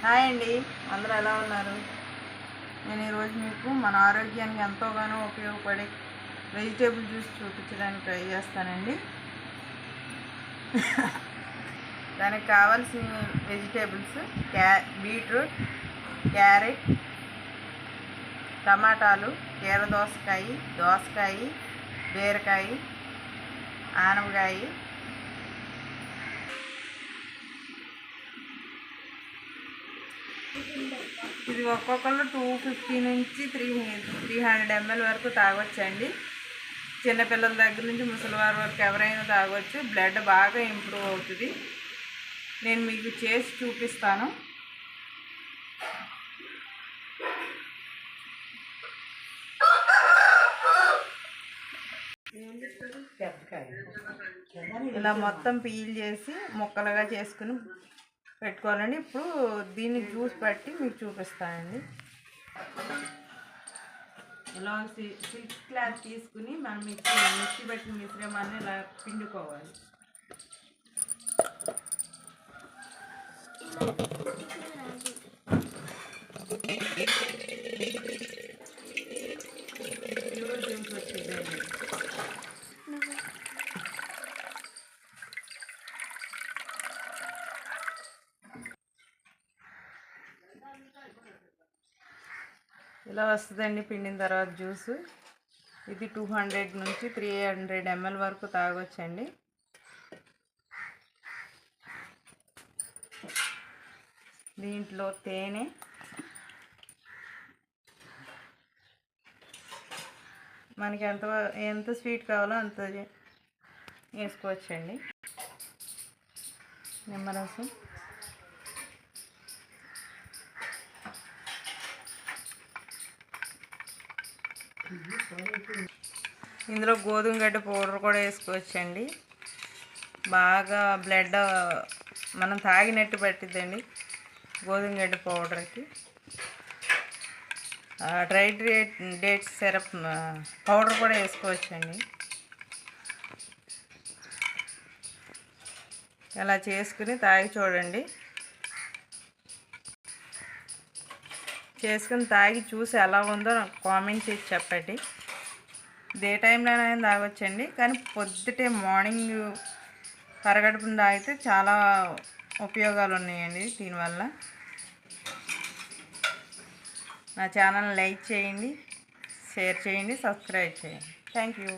Hi అండి, అందరూ ఎలా ఉన్నారు? నేను ఈరోజు మీకు మన ఆరోగ్యానికి ఎంతోగానో ఉపయోగపడే వెజిటేబుల్ జ్యూస్ చూపించడానికి ట్రై చేస్తానండి. దానికి కావాల్సిన వెజిటేబుల్స్ బీట్రూట్, క్యారెట్, టమాటాలు, కీరదోసకాయ, దోసకాయ, బీరకాయ, ఆనపకాయ, ఇది ఒక్కొక్కరు 250 నుంచి 300 ml వరకు తాగొచ్చండి. చిన్నపిల్లల దగ్గర నుంచి ముసలివారి వరకు ఎవరైనా తాగొచ్చు. బ్లడ్ బాగా ఇంప్రూవ్ అవుతుంది. నేను మీకు చేసి చూపిస్తాను. ఇలా మొత్తం పీల్ చేసి ముక్కలుగా చేసుకుని పెట్టుకోవాలండి. ఇప్పుడు దీన్ని జ్యూస్ పట్టి మీకు చూపిస్తానండి. ఇలా సిల్క్ క్లాత్ తీసుకుని మనం మిక్సీ పట్టిన మిశ్రమాన్ని ఇలా పిండుకోవాలి. జ్యూస్ వచ్చేదండి. ఇలా వస్తుందండి పిండిన తర్వాత జ్యూస్. ఇది 200 నుంచి 300 ml వరకు తాగొచ్చండి. దీంట్లో తేనె, మనకి ఎంత స్వీట్ కావాలో అంత వేసుకోవచ్చండి. నిమ్మరసం, ఇందులో గోధుమ గడ్డ పౌడర్ కూడా వేసుకోవచ్చండి. బాగా బ్లడ్ మనం తాగినట్టు పట్టిద్దండి గోధుమ గడ్డ పౌడర్కి. డ్రై డేట్స్ సిరప్ పౌడర్ కూడా వేసుకోవచ్చండి. ఇలా చేసుకుని తాగి చూడండి. చేసుకుని తాగి చూసి ఎలా ఉందో నాకు కామెంట్ చేసి చెప్పండి. డే టైంలోనైనా తాగొచ్చండి, కానీ పొద్దుటే మార్నింగ్ పరగడుపున తాగితే చాలా ఉపయోగాలు ఉన్నాయండి దీనివల్ల. నా ఛానల్ లైక్ చేయండి, షేర్ చేయండి, సబ్స్క్రైబ్ చేయండి. Thank you.